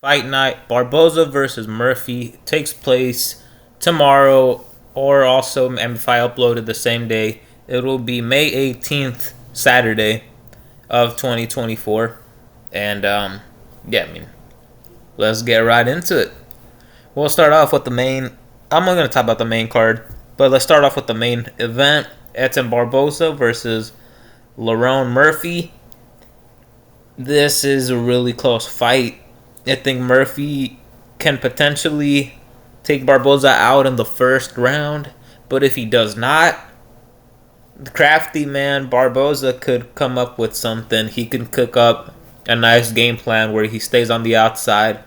Fight night Barboza versus Murphy takes place tomorrow, or also if I upload it the same day, it will be May 18th, Saturday of 2024. And yeah, I mean, let's get right into it. We'll start off with the main. I'm not gonna talk about the main card, but let's start off with the main event. Edson Barboza versus Lerone Murphy. This is a really close fight. I think Murphy can potentially take Barboza out in the first round, but if he does not, the crafty man Barboza could come up with something. He can cook up a nice game plan where he stays on the outside,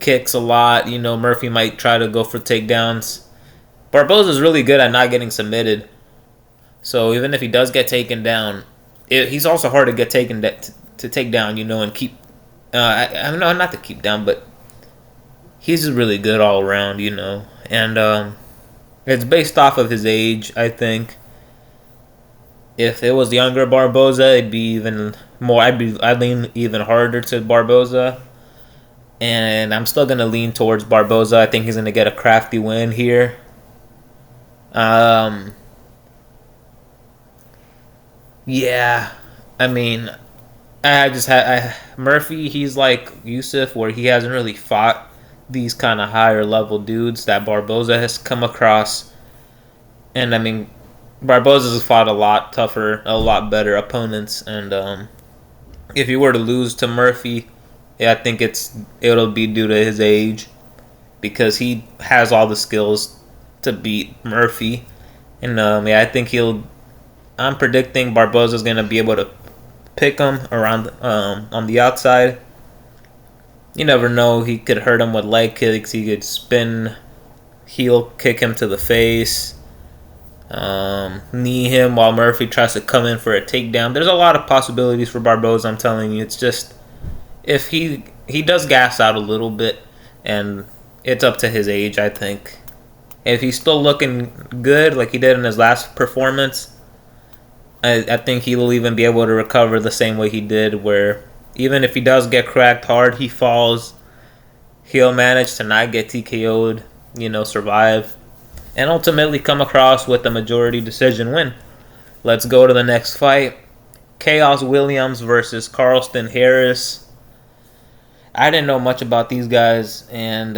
kicks a lot. Murphy might try to go for takedowns. Barboza's really good at not getting submitted, so even if he does get taken down, he's also hard to get to take down. And keep. I don't know, not to keep down, but he's just really good all around. And it's based off of his age. I think if it was younger Barboza, it'd be even more. I'd lean even harder to Barboza, and I'm still gonna lean towards Barboza. I think he's gonna get a crafty win here. Yeah, I mean, I just had Murphy. He's like Yusuf, where he hasn't really fought these kind of higher level dudes that Barboza has come across. And I mean, Barboza's fought a lot tougher, a lot better opponents. And if he were to lose to Murphy, yeah, I think it'll be due to his age, because he has all the skills to beat Murphy. And yeah, I think he'll. I'm predicting Barboza's gonna be able to pick him around on the outside. You never know. He could hurt him with leg kicks. He could spin, heel kick him to the face, knee him while Murphy tries to come in for a takedown. There's a lot of possibilities for Barboza. I'm telling you. It's just if he does gas out a little bit, and it's up to his age. I think if he's still looking good like he did in his last performance, I think he'll even be able to recover the same way he did, where even if he does get cracked hard, he falls, he'll manage to not get TKO'd, survive, and ultimately come across with a majority decision win. Let's go to the next fight. Chaos Williams versus Carlston Harris. I didn't know much about these guys, and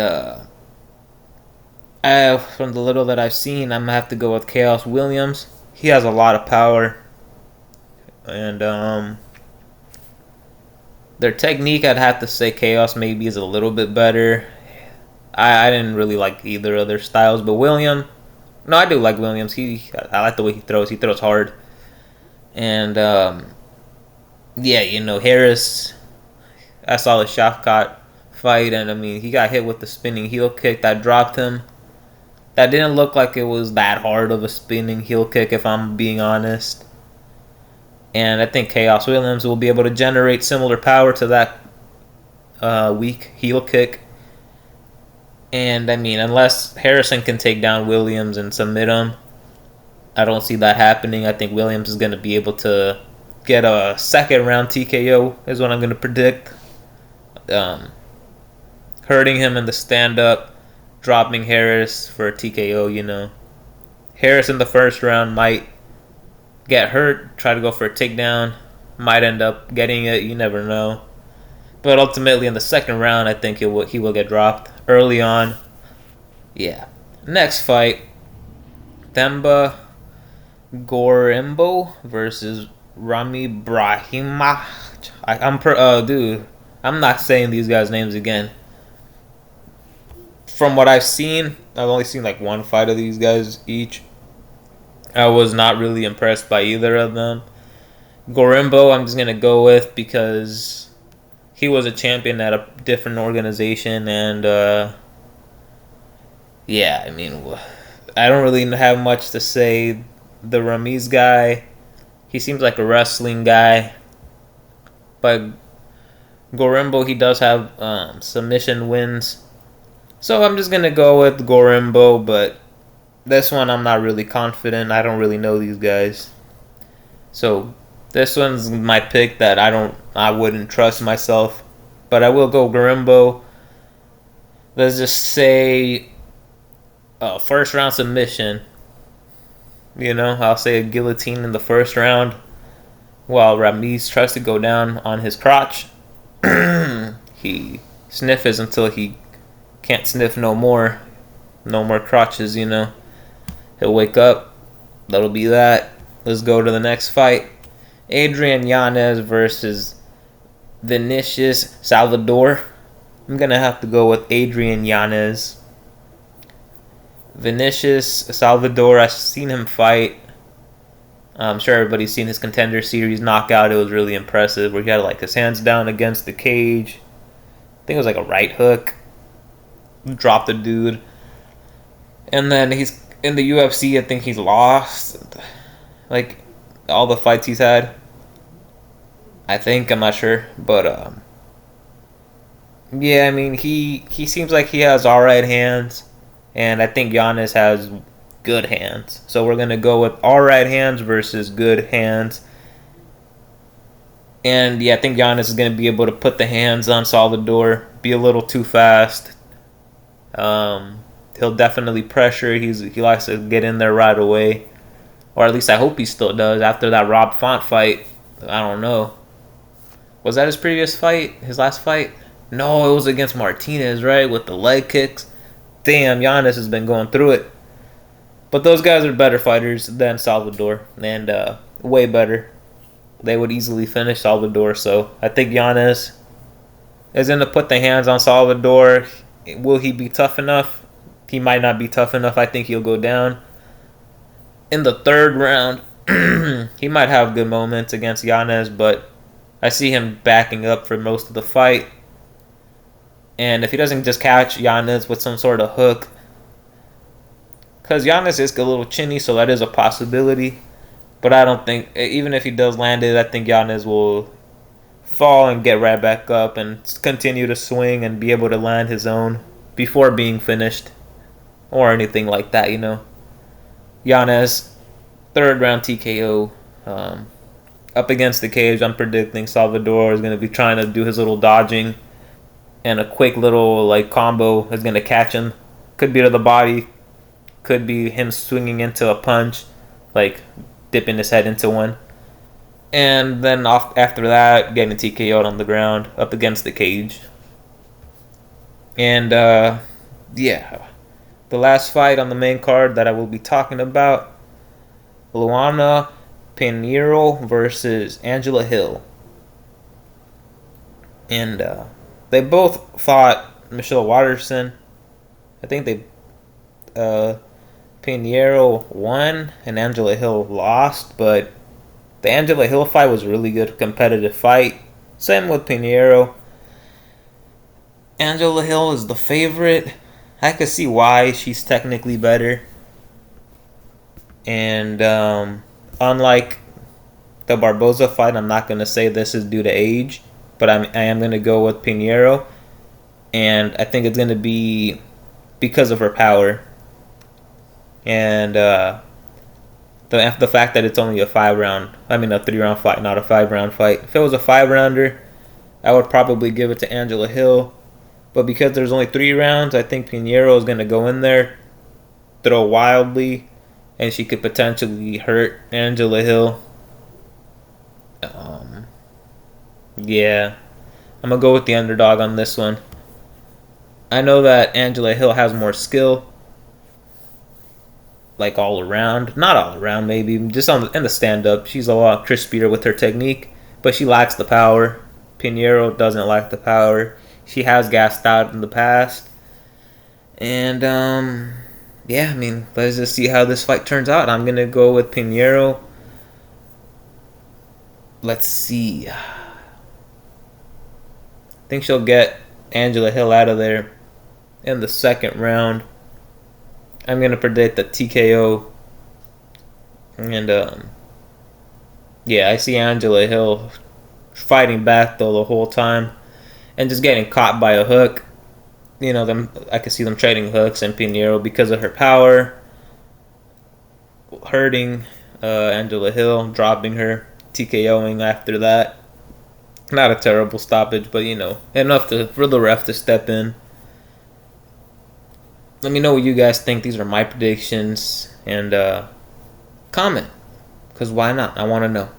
from the little that I've seen, I'm going to have to go with Chaos Williams. He has a lot of power. And their technique, I'd have to say Chaos maybe is a little bit better. I didn't really like either of their styles, but no, I do like Williams. I like the way he throws. He throws hard. And yeah, Harris, I saw the Shafkat fight, and I mean, he got hit with the spinning heel kick that dropped him. That didn't look like it was that hard of a spinning heel kick, if I'm being honest. And I think Chaos Williams will be able to generate similar power to that weak heel kick. And I mean, unless Harrison can take down Williams and submit him, I don't see that happening. I think Williams is going to be able to get a second round TKO, is what I'm going to predict. Hurting him in the stand up, dropping Harris for a TKO, Harris in the first round might get hurt, try to go for a takedown, might end up getting it, you never know. But ultimately in the second round, I think he will get dropped early on. Yeah. Next fight, Themba Gorimbo versus Rami Brahima. I'm not saying these guys' names again. From what I've seen, I've only seen like one fight of these guys each. I was not really impressed by either of them. Gorimbo, I'm just going to go with because he was a champion at a different organization. And, yeah, I mean, I don't really have much to say. The Ramiz guy, he seems like a wrestling guy. But Gorimbo, he does have submission wins. So I'm just going to go with Gorimbo, but this one I'm not really confident. I don't really know these guys. So this one's my pick that I wouldn't trust myself. But I will go Gorimbo. let's just say first round submission. I'll say a guillotine in the first round while Ramiz tries to go down on his crotch. He sniffs until he can't sniff no more. No more crotches, He'll wake up. That'll be that. Let's go to the next fight. Adrian Yanez versus Vinicius Salvador. I'm going to have to go with Adrian Yanez. Vinicius Salvador, I've seen him fight. I'm sure everybody's seen his Contender Series knockout. It was really impressive, where he had his hands down against the cage. I think it was a right hook. Dropped the dude. And then he's in the UFC. I think he's lost all the fights he's had. I think, I'm not sure, but yeah, I mean, he seems like he has alright hands, and I think Giannis has good hands. So we're gonna go with alright hands versus good hands. And yeah, I think Giannis is gonna be able to put the hands on Salvador, be a little too fast. He'll definitely pressure. He likes to get in there right away, or at least I hope he still does after that Rob Font fight. I don't know. Was that his previous fight? His last fight? No, it was against Martinez, right? With the leg kicks. Damn, Giannis has been going through it. But those guys are better fighters than Salvador, and way better. They would easily finish Salvador, so I think Giannis is going to put the hands on Salvador. Will he be tough enough? He might not be tough enough. I think he'll go down. In the third round, he might have good moments against Yanez, but I see him backing up for most of the fight. And if he doesn't just catch Yanez with some sort of hook, because Yanez is a little chinny, so that is a possibility. But I don't think, even if he does land it, I think Yanez will fall and get right back up and continue to swing and be able to land his own before being finished. Or anything like that, Yanez, third round TKO. Up against the cage, I'm predicting Salvador is going to be trying to do his little dodging. And a quick little combo is going to catch him. Could be to the body. Could be him swinging into a punch. Dipping his head into one. And then after that, getting TKO'd on the ground. Up against the cage. And, yeah. The last fight on the main card that I will be talking about, Luana Pinheiro versus Angela Hill. And they both fought Michelle Waterson. I think Pinheiro won and Angela Hill lost, but the Angela Hill fight was a really good competitive fight. Same with Pinheiro. Angela Hill is the favorite. I could see why she's technically better. And unlike the Barboza fight, I'm not going to say this is due to age, but I am going to go with Pinheiro. And I think it's going to be because of her power. And the fact that it's only a 3-round fight, not a 5-round fight. If it was a 5-rounder, I would probably give it to Angela Hill. But because there's only 3 rounds, I think Pinheiro is going to go in there, throw wildly, and she could potentially hurt Angela Hill. Yeah. I'm going to go with the underdog on this one. I know that Angela Hill has more skill, all around. Not all around, maybe. Just in the stand-up. She's a lot crispier with her technique, but she lacks the power. Pinheiro doesn't lack the power. She has gassed out in the past. And, yeah, let's just see how this fight turns out. I'm going to go with Pinheiro. Let's see. I think she'll get Angela Hill out of there in the second round. I'm going to predict a TKO. And, yeah, I see Angela Hill fighting back, though, the whole time. And just getting caught by a hook. I could see them trading hooks, and Pinheiro, because of her power, hurting Angela Hill, dropping her, TKOing after that. Not a terrible stoppage, but enough for the ref to step in. Let me know what you guys think. These are my predictions. And comment. Because why not? I want to know.